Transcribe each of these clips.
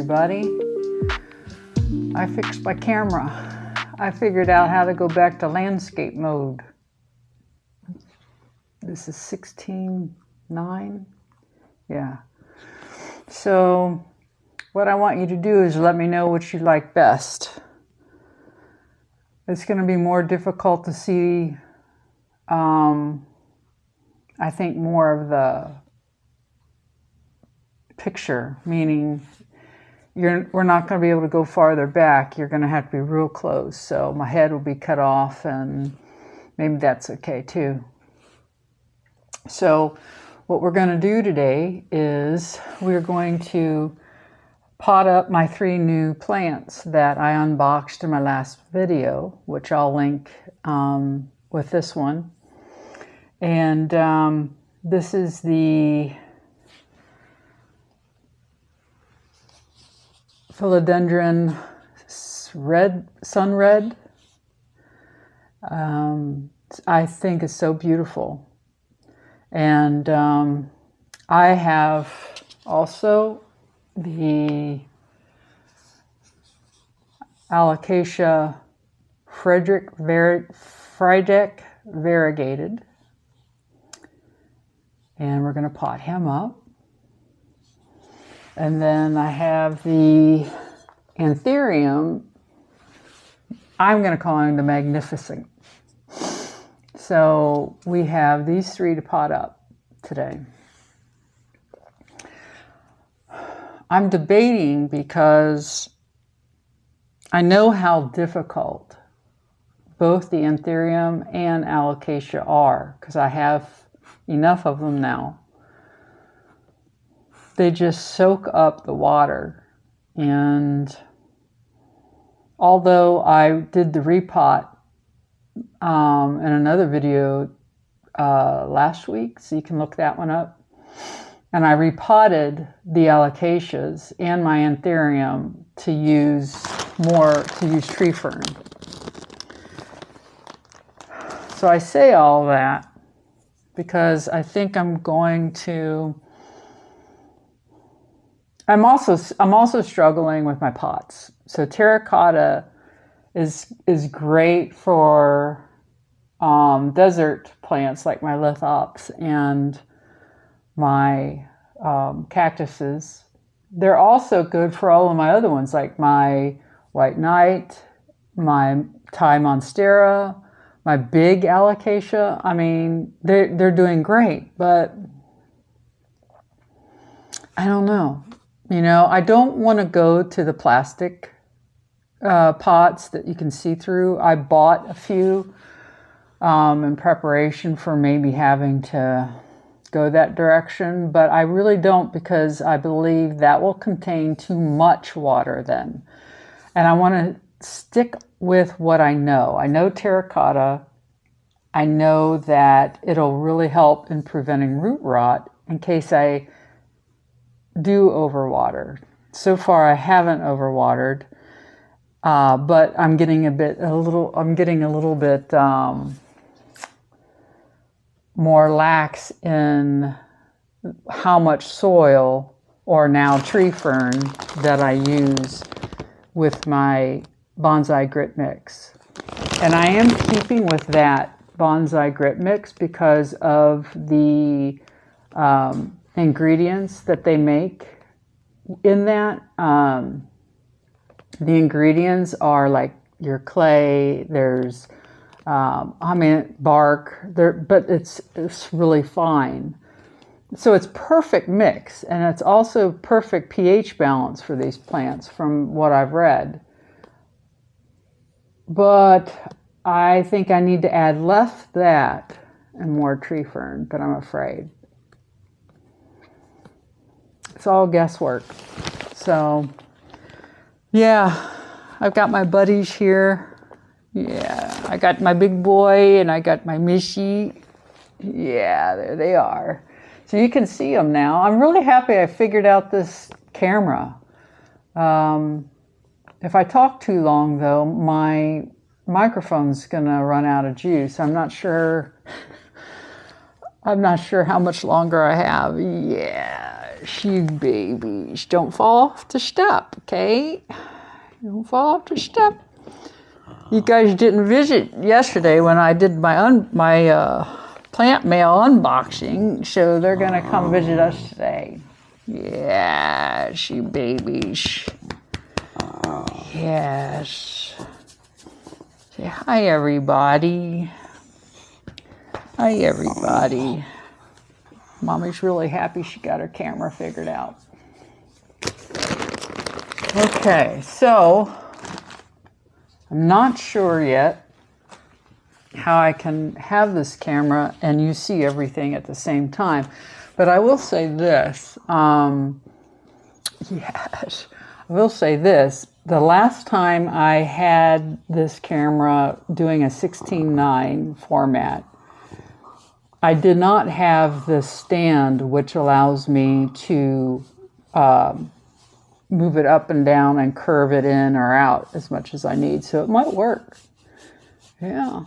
everybody. I fixed my camera. I figured out how to go back to landscape mode. This is 16:9. Yeah. So what I want you to do is let me know what you like best. It's going to be more difficult to see, I think, more of the picture, meaning we're not going to be able to go farther back. You're going to have to be real close. So my head will be cut off, and maybe that's okay too. So what we're going to do today is we're going to pot up my 3 new plants that I unboxed in my last video, which I'll link with this one. And this is the Philodendron sun red. I think is so beautiful. And I have also the Alocasia Frydek Variegated. And we're going to pot him up. And then I have the Anthurium. I'm going to call him the Magnificent. So we have these 3 to pot up today. I'm debating because I know how difficult both the Anthurium and Alocasia are, because I have enough of them now. They just soak up the water. And although I did the repot in another video last week, so you can look that one up, and I repotted the Alocasias and my Anthurium to use tree fern. So I say all that because I think I'm going to. I'm also struggling with my pots. So terracotta is great for desert plants like my lithops and my cactuses. They're also good for all of my other ones, like my white knight, my Thai monstera, my big alocasia. I mean, they're doing great, but I don't know. You know, I don't want to go to the plastic pots that you can see through. I bought a few in preparation for maybe having to go that direction, but I really don't, because I believe that will contain too much water then. And I want to stick with what I know. I know terracotta. I know that it'll really help in preventing root rot in case I do overwater. So far I haven't overwatered, but I'm getting a little bit more lax in how much soil or now tree fern that I use with my bonsai grit mix. And I am keeping with that bonsai grit mix because of the ingredients that they make in that. The ingredients are like your clay, there's bark there, but it's really fine. So it's perfect mix, and it's also perfect pH balance for these plants from what I've read. But I think I need to add less that and more tree fern, but I'm afraid. It's all guesswork. So, yeah, I've got my buddies here. Yeah, I got my big boy and I got my Mishi. Yeah, there they are. So you can see them now. I'm really happy I figured out this camera. If I talk too long, though, my microphone's gonna run out of juice. I'm not sure how much longer I have. Yeah, you babies. Don't fall off the step, okay? Don't fall off the step. You guys didn't visit yesterday when I did my plant mail unboxing, so they're gonna come visit us today. Yes, you babies. Yes. Say hi, everybody. Hi, everybody. Mommy's really happy she got her camera figured out. Okay, so I'm not sure yet how I can have this camera and you see everything at the same time. But I will say this. Yes, I will say this. The last time I had this camera doing a 16:9 format, I did not have the stand which allows me to move it up and down and curve it in or out as much as I need. So it might work. Yeah.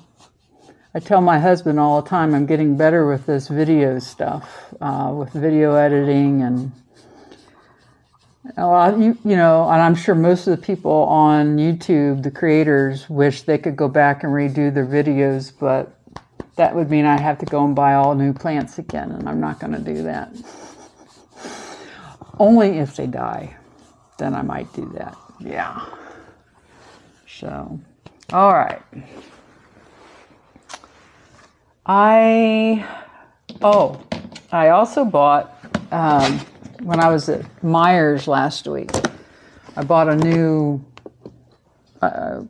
I tell my husband all the time I'm getting better with this video stuff, with video editing and you know, and I'm sure most of the people on YouTube, the creators, wish they could go back and redo their videos, but that would mean I'd have to go and buy all new plants again, and I'm not going to do that. Only if they die, then I might do that. Yeah. So, all right. I also bought, when I was at Myers last week, I bought a new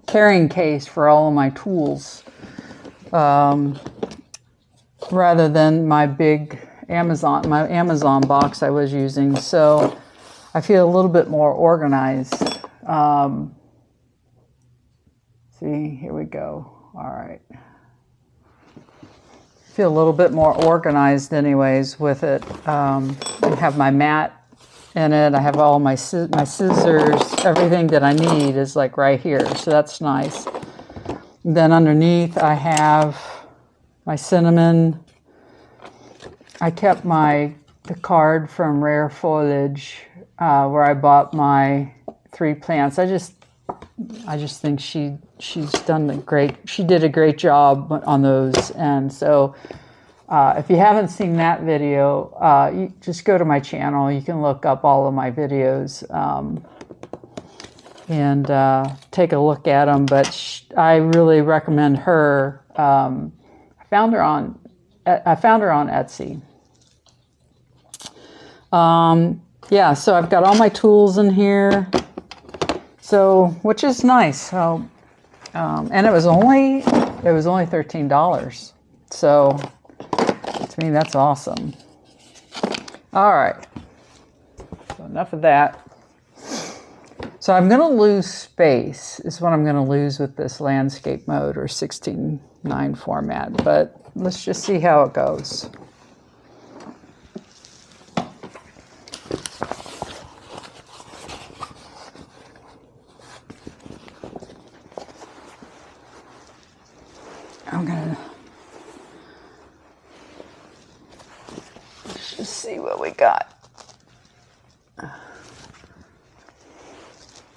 carrying case for all of my tools, rather than my big Amazon box I was using. So I feel a little bit more organized. See, here we go. All right. Feel a little bit more organized anyways with it. I have my mat in it. I have all my scissors. Everything that I need is like right here. So that's nice. And then underneath I have my cinnamon. I kept the card from Rare Foliage where I bought my 3 plants. I just think she's done she did a great job on those. And so if you haven't seen that video, you just go to my channel. You can look up all of my videos and take a look at them. But I really recommend her. I found her on Etsy. Yeah, so I've got all my tools in here. So, which is nice. So, and it was only $13. So, to me, that's awesome. All right. So enough of that. So I'm going to lose space is what I'm going to lose with this landscape mode or 16:9 format. But let's just see how it goes. Let's just see what we got.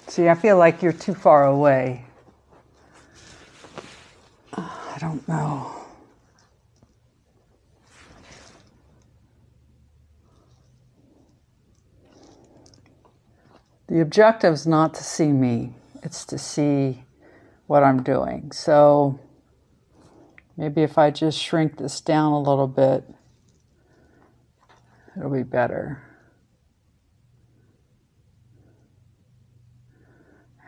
See, I feel like you're too far away. I don't know. The objective is not to see me. It's to see what I'm doing. So maybe if I just shrink this down a little bit, it'll be better.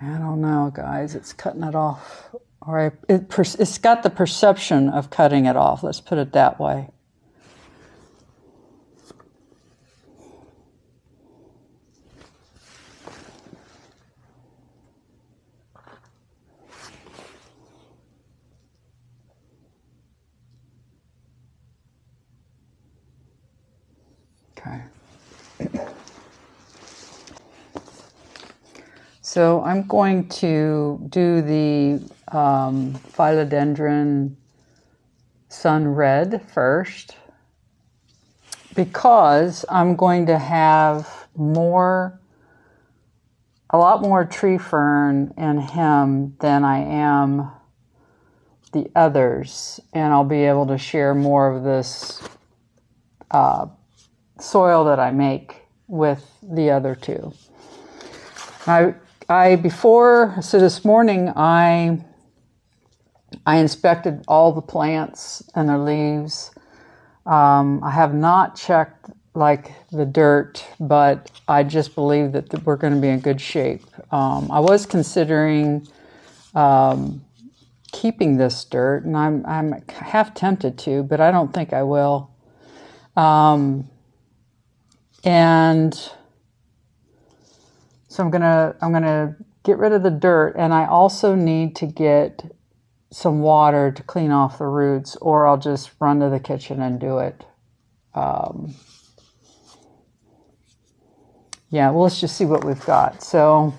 I don't know, guys. It's cutting it off. Or it's got the perception of cutting it off. Let's put it that way. Okay. So I'm going to do the Philodendron Sun Red first. because I'm going to have a lot more tree fern in him than I am the others, and I'll be able to share more of this soil that I make with the other two. So this morning I inspected all the plants and their leaves. I have not checked like the dirt, but I just believe that we're going to be in good shape. I was considering keeping this dirt, and I'm half tempted to, but I don't think I will. And so I'm gonna get rid of the dirt, and I also need to get some water to clean off the roots, or I'll just run to the kitchen and do it. Yeah, well, let's just see what we've got. So,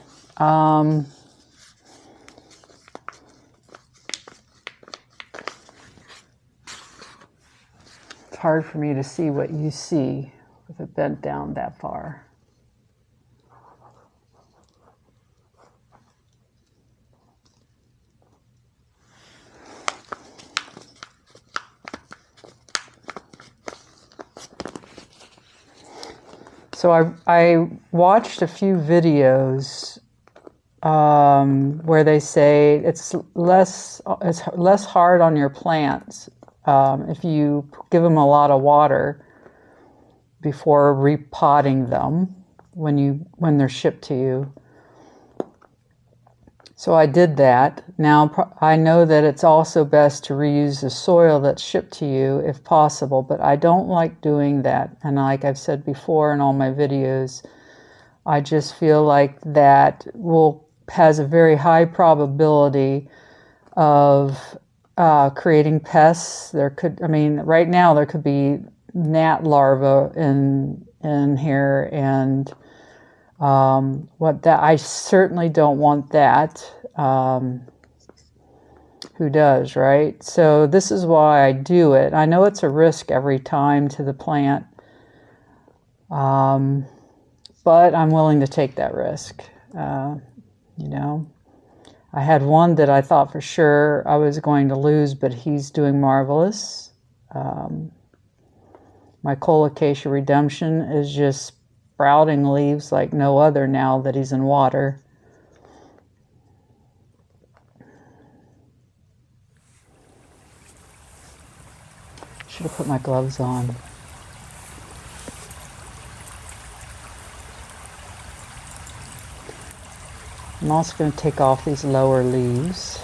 it's hard for me to see what you see with it bent down that far. So I watched a few videos where they say it's less hard on your plants if you give them a lot of water before repotting them when they're shipped to you. So I did that. Now I know that it's also best to reuse the soil that's shipped to you if possible, but I don't like doing that. And like I've said before in all my videos, I just feel like that has a very high probability of creating pests. Right now there could be gnat larvae in here, and I certainly don't want that. Who does, right? So this is why I do it. I know it's a risk every time to the plant, but I'm willing to take that risk. I had one that I thought for sure I was going to lose, but he's doing marvelous. My Alocasia Redemption is just sprouting leaves like no other now that he's in water. Should have put my gloves on. I'm also going to take off these lower leaves.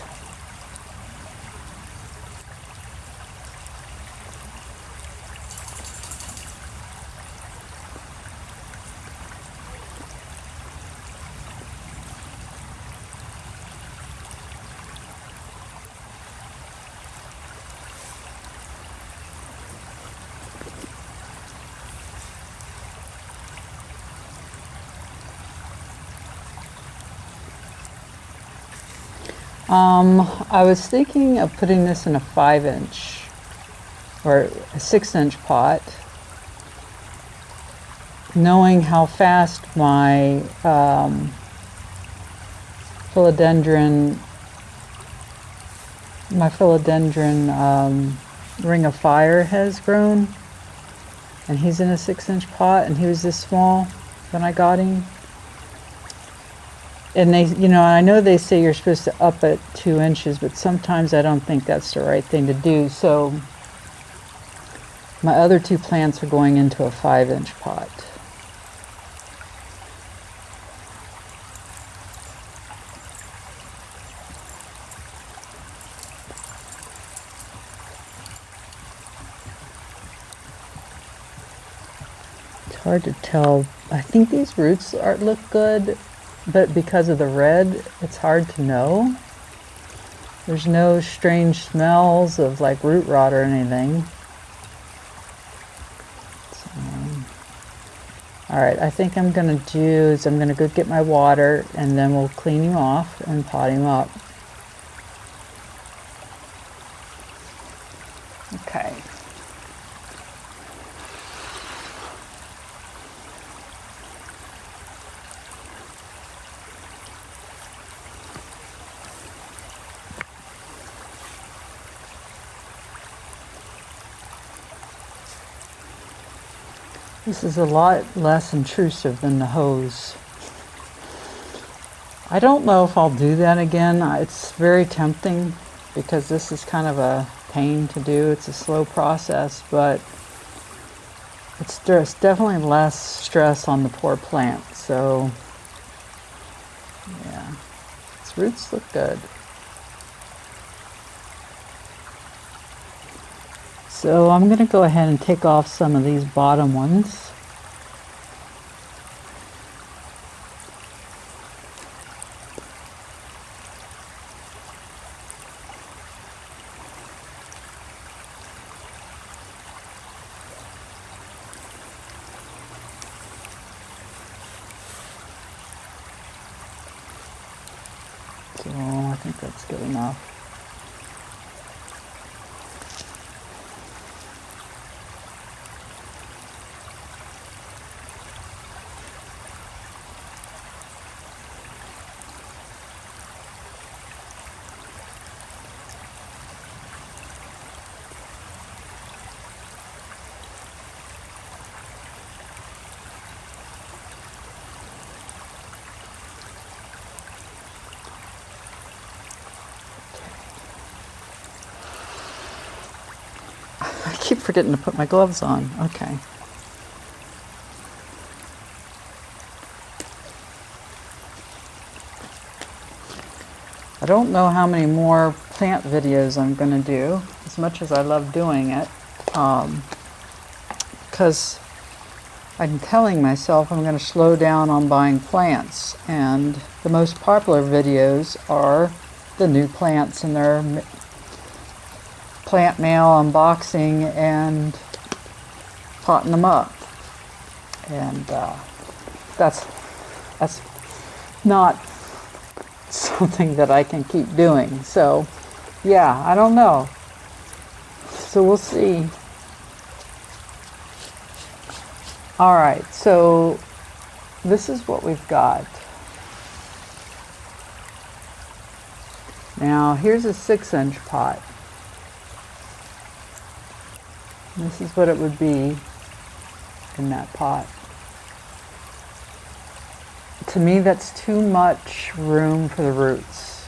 I was thinking of putting this in a 5-inch or a 6-inch pot, knowing how fast my philodendron ring of fire has grown, and he's in a 6-inch pot, and he was this small when I got him. And I know they say you're supposed to up it 2 inches, but sometimes I don't think that's the right thing to do. So my other two plants are going into a 5-inch pot. It's hard to tell. I think these roots look good, but because of the red, it's hard to know. There's no strange smells of like root rot or anything. All right, I think I'm gonna do is I'm gonna go get my water, and then we'll clean him off and pot him up. Okay. This is a lot less intrusive than the hose. I don't know if I'll do that again. It's very tempting because this is kind of a pain to do. It's a slow process, but it's definitely less stress on the poor plant. So yeah, its roots look good. So I'm going to go ahead and take off some of these bottom ones. So I think that's good enough. I keep forgetting to put my gloves on. Okay. I don't know how many more plant videos I'm going to do, as much as I love doing it, because I'm telling myself I'm going to slow down on buying plants, and the most popular videos are the new plants and their plant mail unboxing and potting them up, and that's not something that I can keep doing. So yeah, I don't know, so we'll see. All right, so this is what we've got now. Here's a 6-inch pot. This is what it would be in that pot. To me, that's too much room for the roots.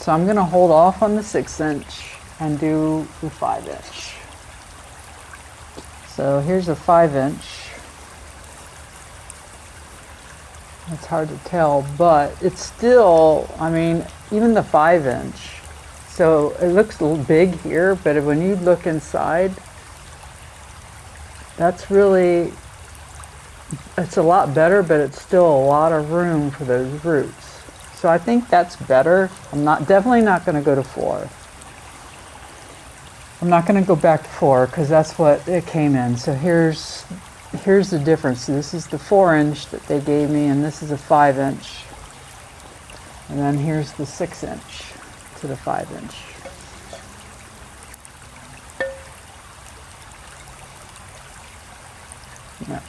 So I'm going to hold off on the 6-inch and do the 5-inch. So here's a 5-inch. It's hard to tell, but it's still, I mean, even the 5-inch. So it looks a little big here, but when you look inside, that's really, it's a lot better, but it's still a lot of room for those roots. So I think that's better. I'm definitely not going to go to 4. I'm not going to go back to 4 because that's what it came in. So here's the difference. This is the 4-inch that they gave me, and this is a 5-inch. And then here's the 6-inch to the 5-inch. Yeah.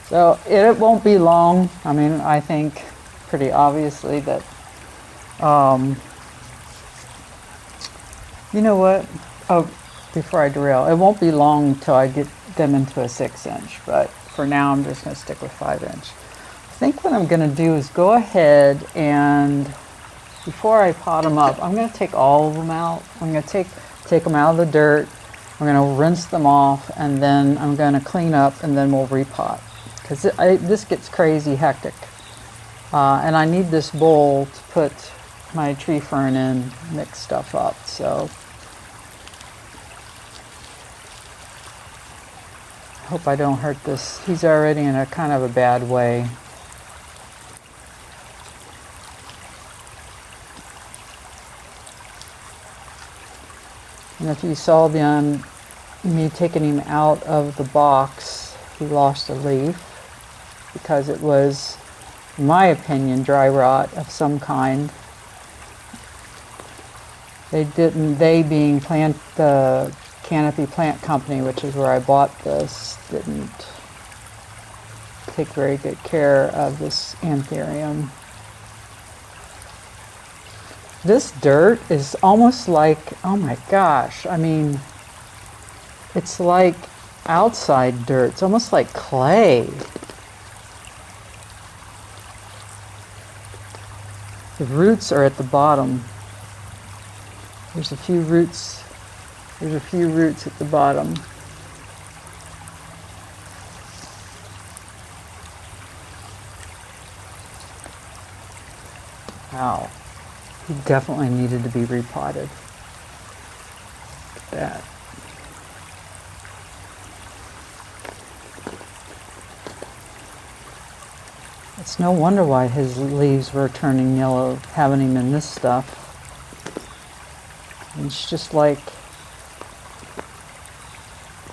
So it won't be long. I mean, I think pretty obviously that, you know what? Oh, before I derail, it won't be long till I get them into a 6-inch, but for now I'm just going to stick with 5-inch. I think what I'm going to do is go ahead and, before I pot them up, I'm going to take all of them out. I'm going to take them out of the dirt. I'm going to rinse them off, and then I'm going to clean up, and then we'll repot. Because this gets crazy hectic. And I need this bowl to put my tree fern in, mix stuff up. So I hope I don't hurt this. He's already in a kind of a bad way. And if you saw me taking him out of the box, he lost a leaf because it was, in my opinion, dry rot of some kind. They being the Canopy Plant Company, which is where I bought this, didn't take very good care of this Anthurium. This dirt is almost like, oh my gosh, I mean, it's like outside dirt. It's almost like clay. The roots are at the bottom. There's a few roots. There's a few roots at the bottom. Wow. He definitely needed to be repotted. Look at that. It's no wonder why his leaves were turning yellow, having him in this stuff. It's just like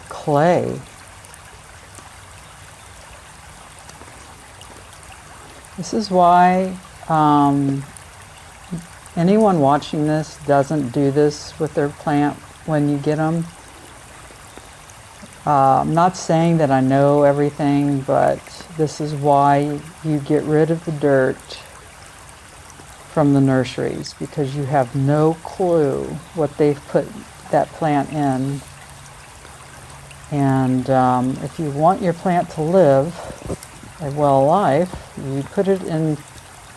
clay. This is why anyone watching this doesn't do this with their plant when you get them. I'm not saying that I know everything, but this is why you get rid of the dirt from the nurseries, because you have no clue what they've put that plant in. And if you want your plant to live a well life, you put it in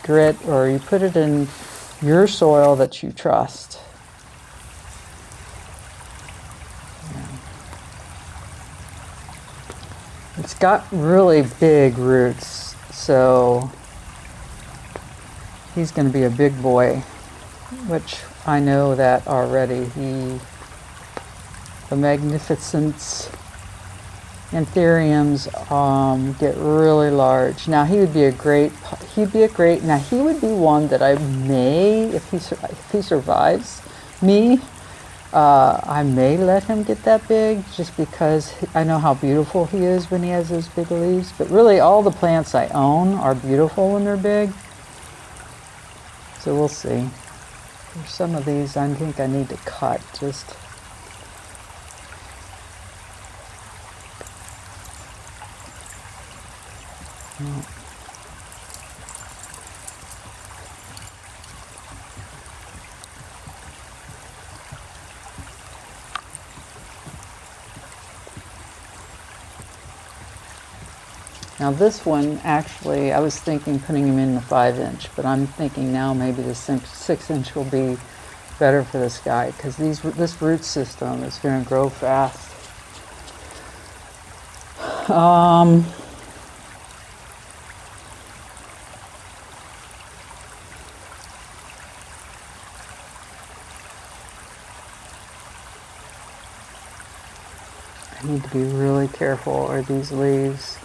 grit, or you put it in your soil that you trust. It's got really big roots, so he's going to be a big boy, which I know that already. The magnificent Anthuriums get really large. Now he would be a great, now he would be one that I may, if he survives me, I may let him get that big, just because I know how beautiful he is when he has those big leaves. But really all the plants I own are beautiful when they're big. So we'll see. There's some of these I think I need to cut, just. Now this one, actually, I was thinking putting him in the 5-inch, but I'm thinking now maybe the 6-inch will be better for this guy, because this root system is going to grow fast. I need to be really careful, or these leaves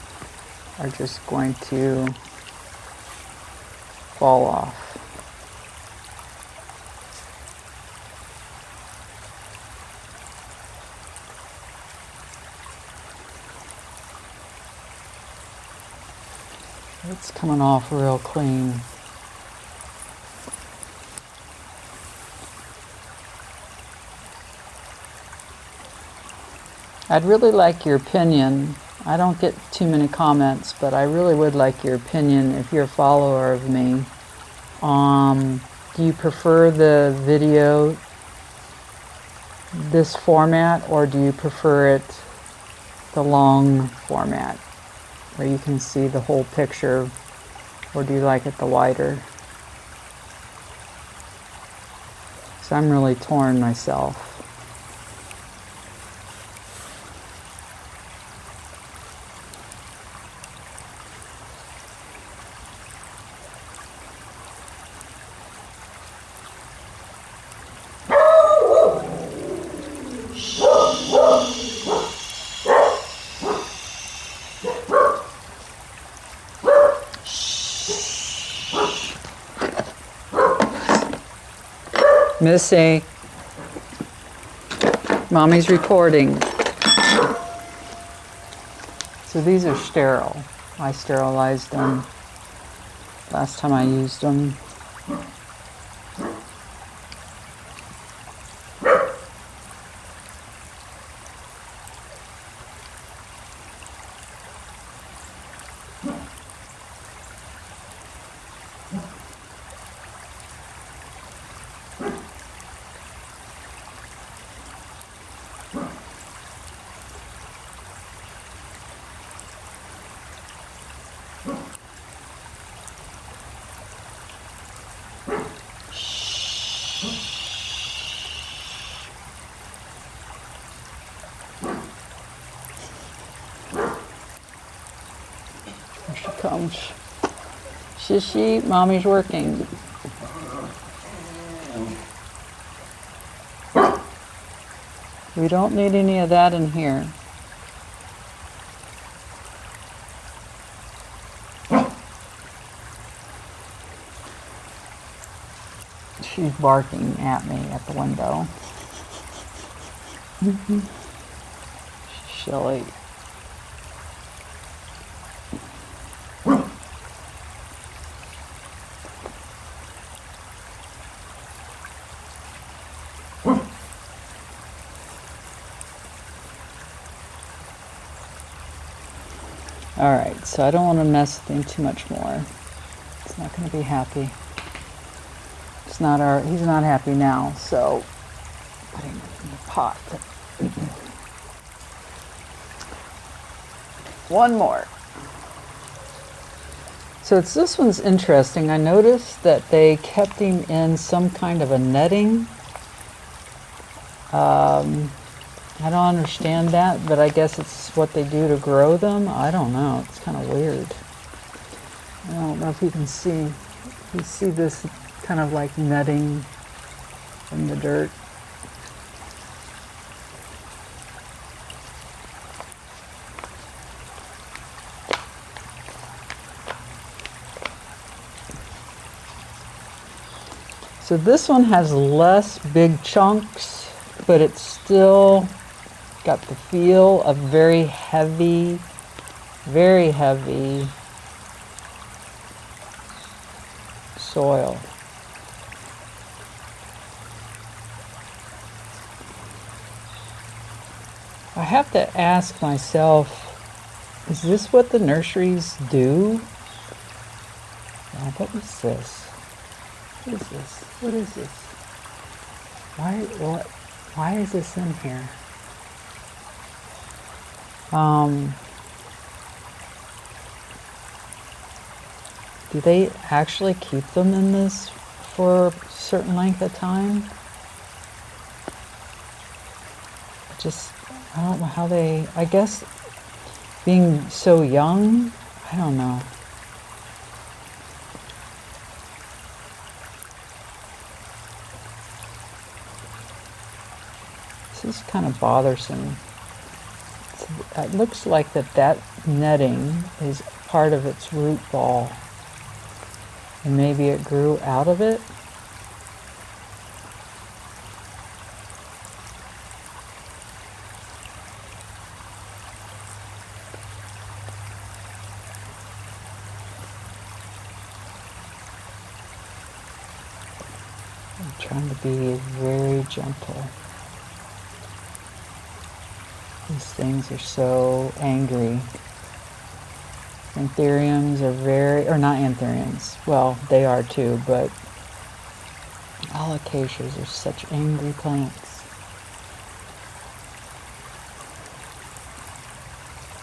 are just going to fall off. It's coming off real clean. I'd really like your opinion. I don't get too many comments, but I really would like your opinion if you're a follower of me. Do you prefer the video, this format, or do you prefer it the long format, where you can see the whole picture, or do you like it the wider? So I'm really torn myself. Missy, Mommy's recording. So these are sterile. I sterilized them last time I used them. Ouch. Shishi, mommy's working. We don't need any of that in here. She's barking at me at the window. She's silly. All right, so I don't want to mess with him too much more. It's not going to be happy. He's not happy now, so put him in the pot. One more. So this one's interesting. I noticed that they kept him in some kind of a netting. I don't understand that, but I guess it's what they do to grow them. I don't know. It's kind of weird. I don't know if you can see. You see this kind of like netting in the dirt. So this one has less big chunks, but it's still got the feel of very heavy soil. I have to ask myself, is this what the nurseries do? Oh, what is this? What is this? What is this? Why is this in here? Do they actually keep them in this for a certain length of time? I don't know how they, I guess being so young, I don't know. This is kind of bothersome. It looks like that netting is part of its root ball. And maybe it grew out of it. I'm trying to be very gentle. These things are so angry. Anthuriums are or not anthuriums. Well, they are too, but Alocasias are such angry plants.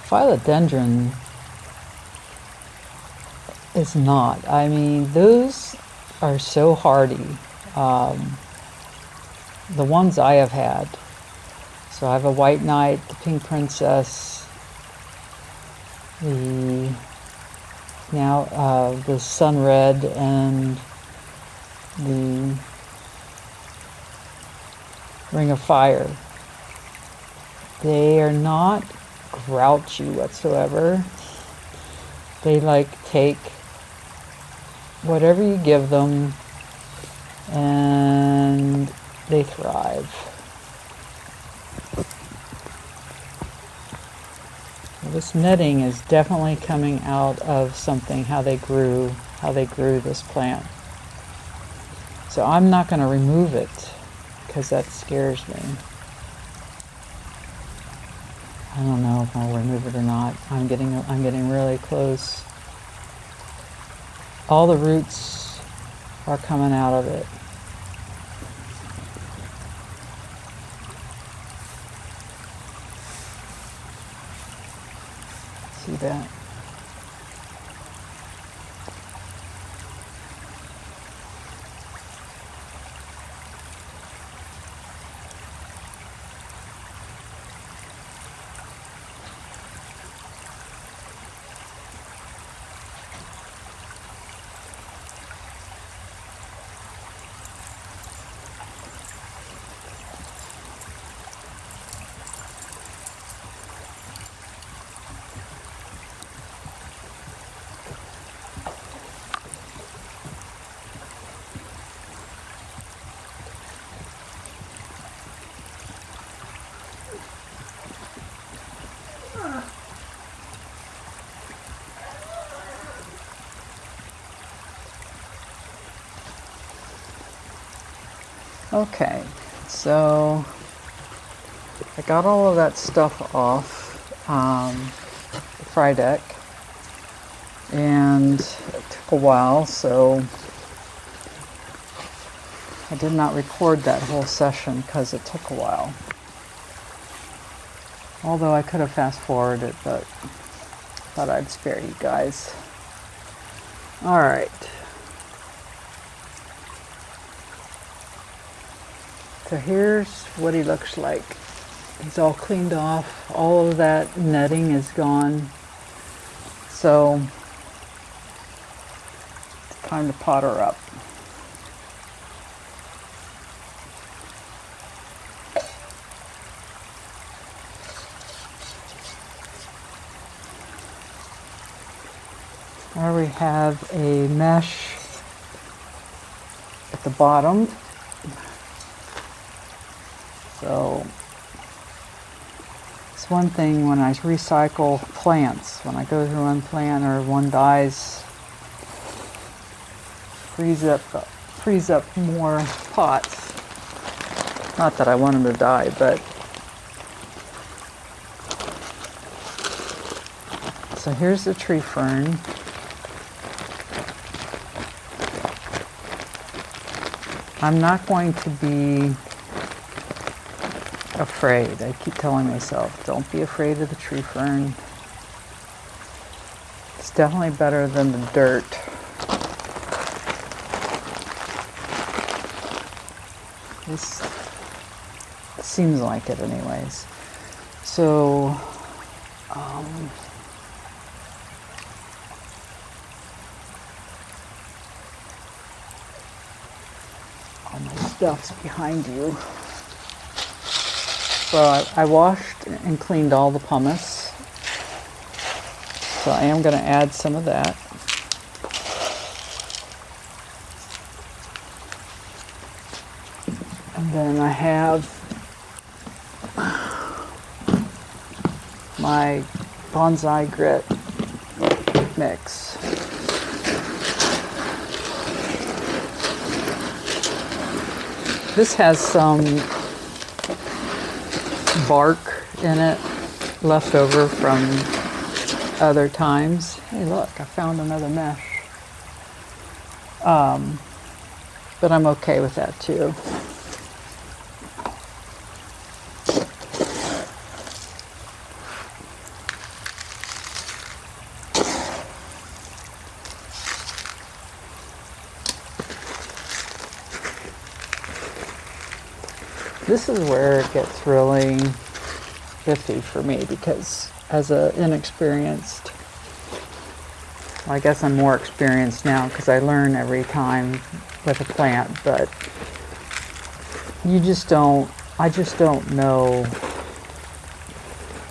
Philodendron is not. I mean, those are so hardy. The ones I have had. So I have a white knight, the pink princess, the sun red, and the ring of fire. They are not grouchy whatsoever. They take whatever you give them and they thrive. This netting is definitely coming out of something, how they grew this plant. So I'm not going to remove it because that scares me. I don't know if I'll remove it or not. I'm getting really close. All the roots are coming out of it. See that? Okay, so I got all of that stuff off the Frydek, and it took a while, so I did not record that whole session because it took a while. Although I could have fast forwarded it, but thought I'd spare you guys. All right. So here's what he looks like. He's all cleaned off. All of that netting is gone. So it's time to pot her up. There we have a mesh at the bottom. So it's one thing when I recycle plants, when I go through one plant or one dies, frees up more pots. Not that I want them to die, but so here's the tree fern. I'm not going to be afraid. I keep telling myself, don't be afraid of the tree fern. It's definitely better than the dirt. This seems like it anyways. So, all my stuff's behind you. So I washed and cleaned all the pumice. So I am going to add some of that. And then I have my Bonsai grit mix. This has some bark in it left over from other times. Hey look, I found another mesh. But I'm okay with that too. This is where it gets really iffy for me because as an inexperienced, well, I guess I'm more experienced now because I learn every time with a plant, but I just don't know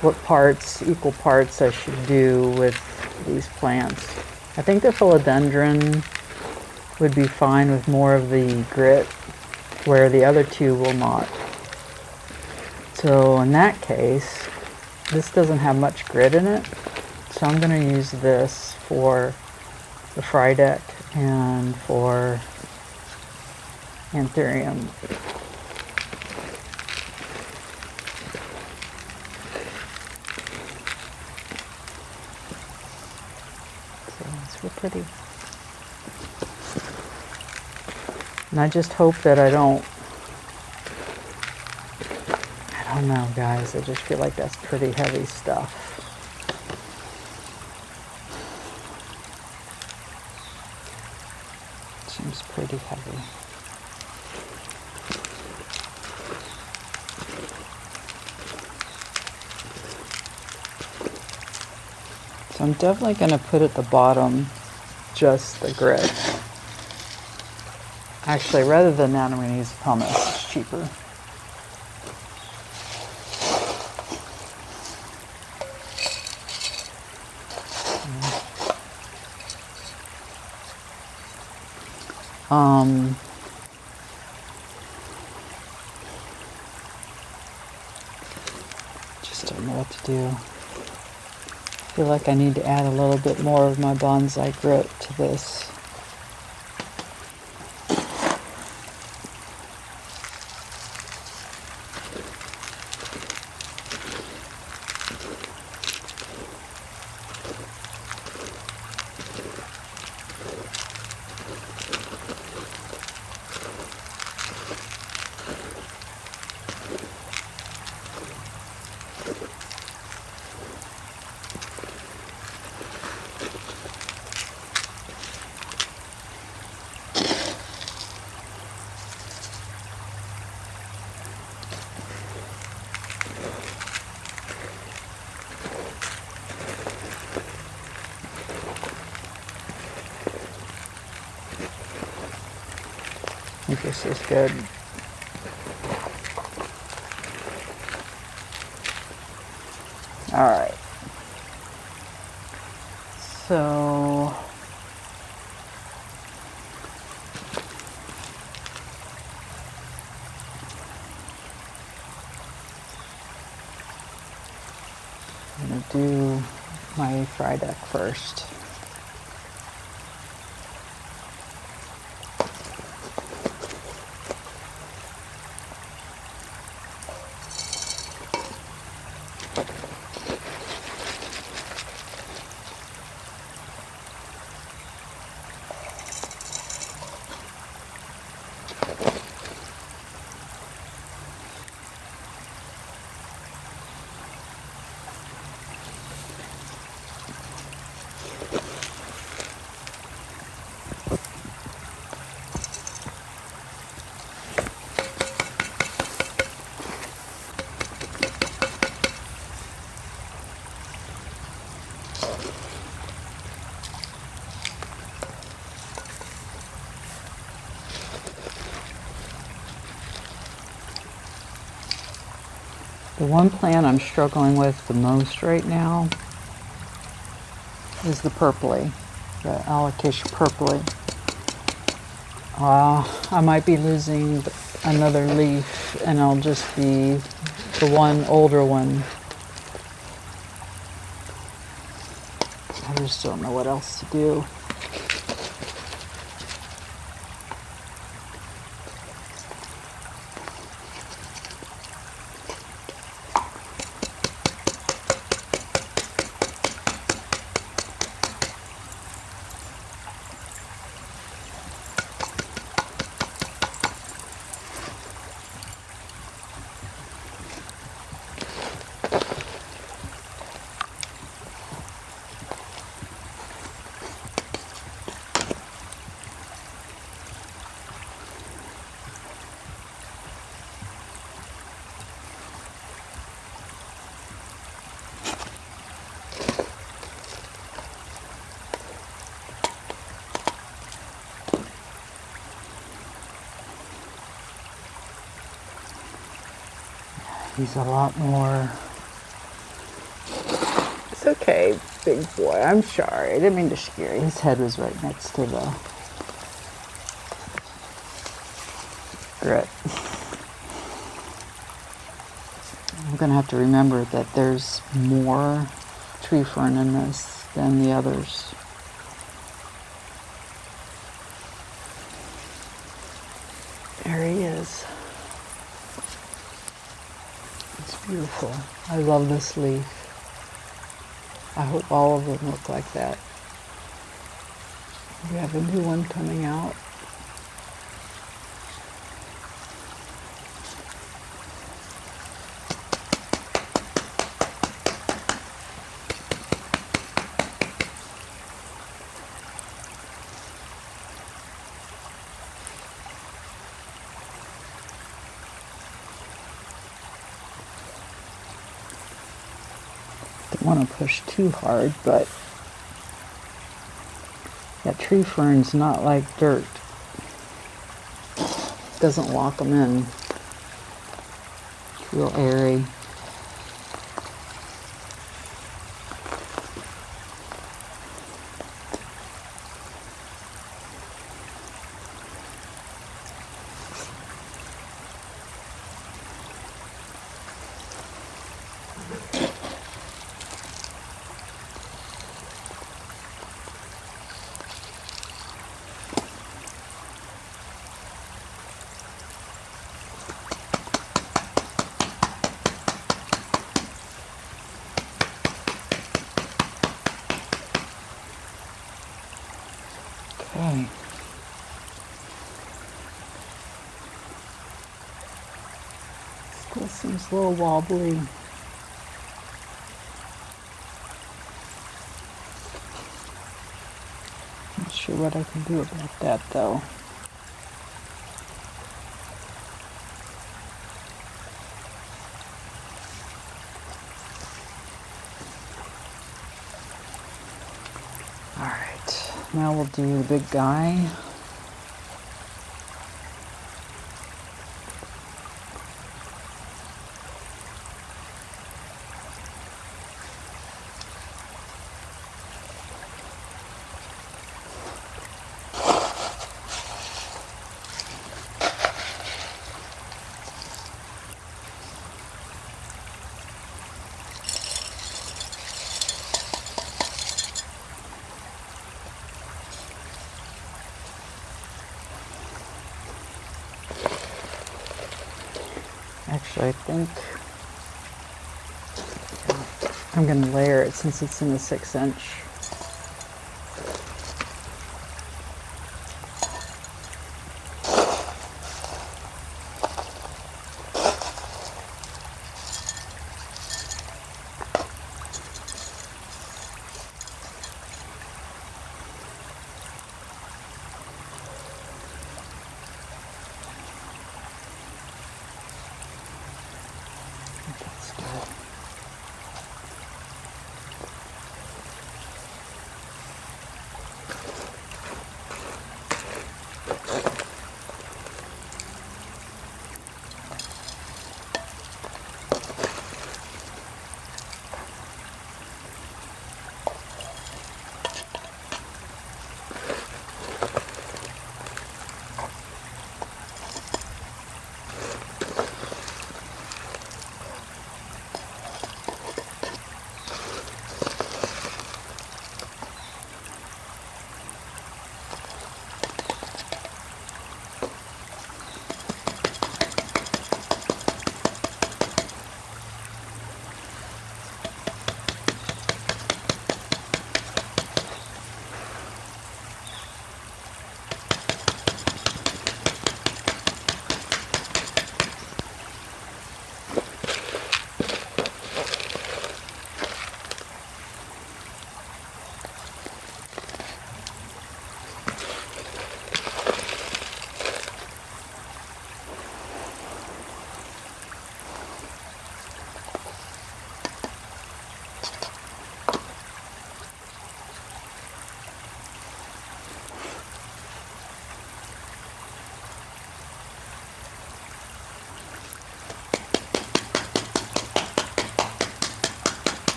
what parts, equal parts I should do with these plants. I think the Philodendron would be fine with more of the grit, where the other two will not. So in that case, this doesn't have much grit in it, so I'm going to use this for the Frydek and for Anthurium. So it's real pretty. And I just hope that I don't know, guys. I just feel like that's pretty heavy stuff. Seems pretty heavy. So I'm definitely going to put at the bottom just the grit. Actually, rather than that, I'm going to use pumice. It's cheaper. Just don't know what to do. I feel like I need to add a little bit more of my bonsai grit to this. think this is good. All right. So I'm going to do my Frydek first. The one plant I'm struggling with the most right now is the purpley, the Alocasia purpley. I might be losing another leaf and I'll just be the one older one. I just don't know what else to do. He's a lot more. It's okay, big boy. I'm sorry. I didn't mean to scare you. His head was right next to the grit. I'm going to have to remember that there's more tree fern in this than the others. There he is. Beautiful. I love this leaf. I hope all of them look like that. We have a new one coming out. Don't want to push too hard, but that tree fern's not like dirt. Doesn't lock them in. It's real airy. Okay. Still seems a little wobbly. Not sure what I can do about that though. All right, now we'll do the big guy. Actually, I think I'm going to layer it since it's in the 6-inch.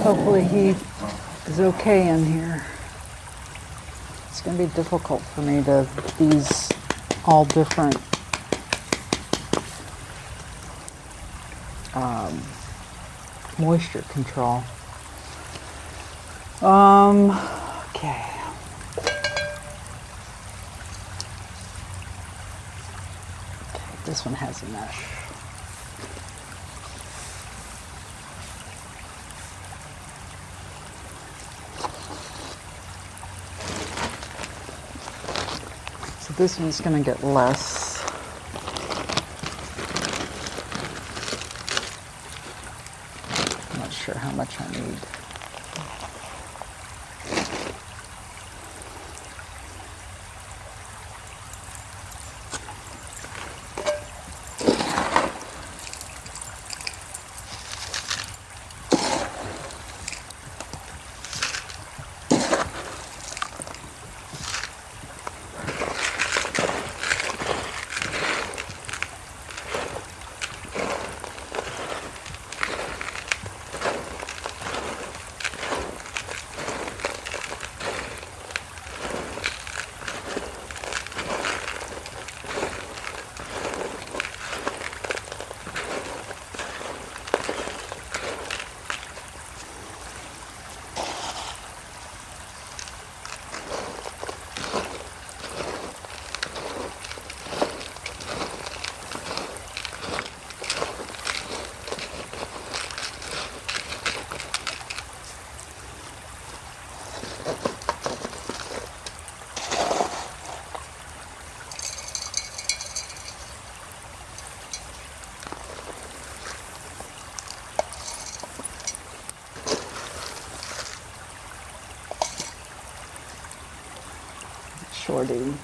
Hopefully he is okay in here. It's going to be difficult for me to these all different moisture control. Okay. This one has a mesh. So this one's going to get less. I'm not sure how much I need. shorty.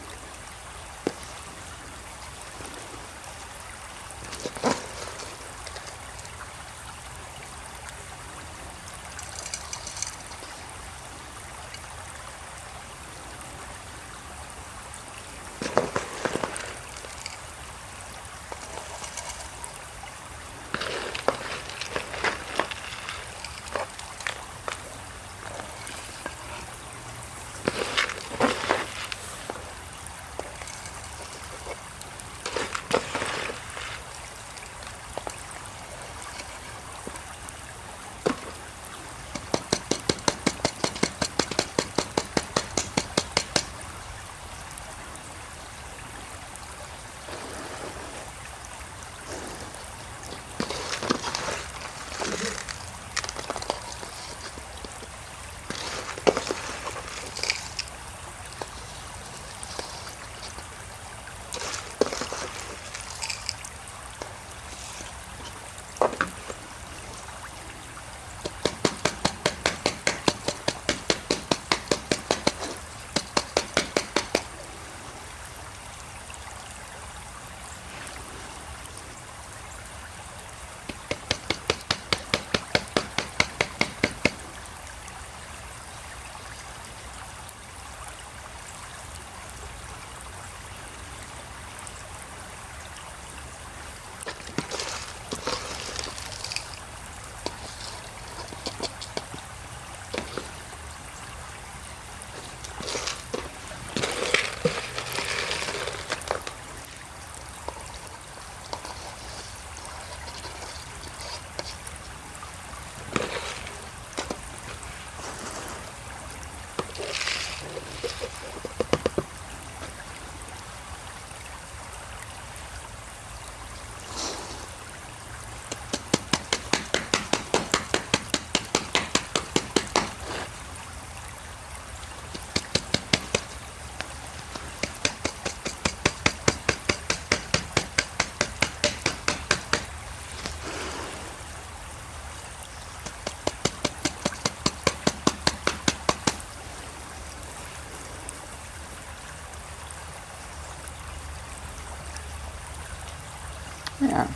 Yeah,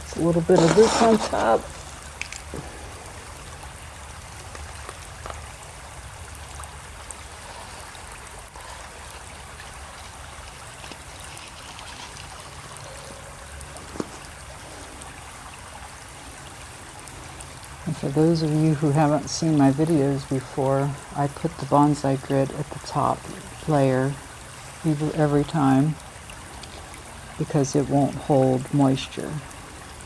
it's a little bit of this on top. And for those of you who haven't seen my videos before, I put the bonsai grid at the top layer every time because it won't hold moisture,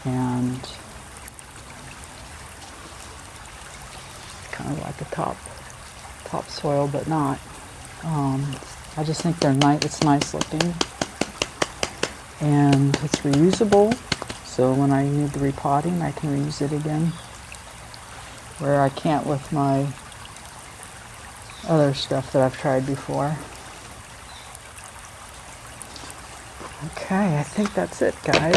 and kind of like a top soil, but not. I just think they're nice. It's nice looking, and it's reusable. So when I need the repotting, I can reuse it again, where I can't with my other stuff that I've tried before. Okay, I think that's it, guys.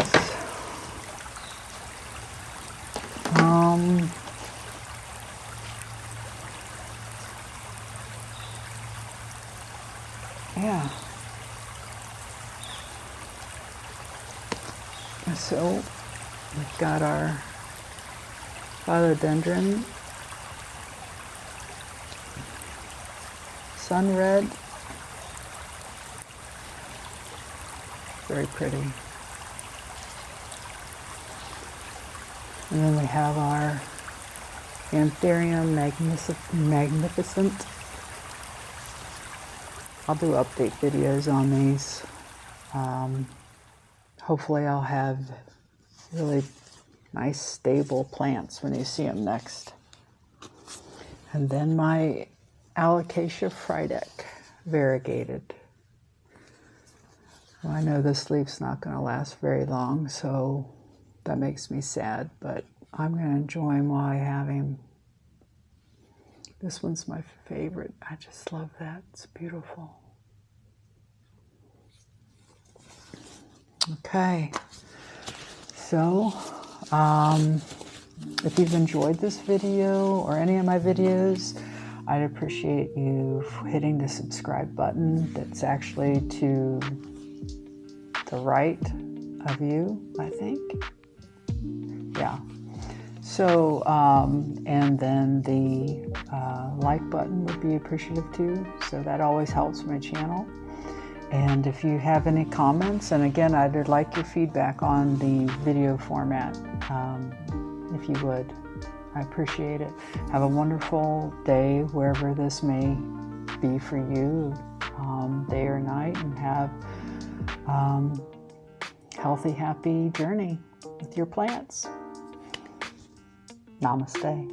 Yeah. So we've got our Philodendron, sun red, very pretty. And then we have our Anthurium Magnificum. I'll do update videos on these. Hopefully I'll have really nice stable plants when you see them next. And then my Alocasia Frydek, variegated. Well, I know this leaf's not going to last very long, so that makes me sad, but I'm going to enjoy him while I have him. This one's my favorite. I just love that. It's beautiful. Okay, so if you've enjoyed this video or any of my videos, I'd appreciate you hitting the subscribe button that's actually to the right of you, I think. Yeah. So, and then the like button would be appreciative too. So that always helps my channel. And if you have any comments, and again, I'd like your feedback on the video format, if you would. I appreciate it. Have a wonderful day wherever this may be for you, day or night, and have healthy, happy journey with your plants. Namaste.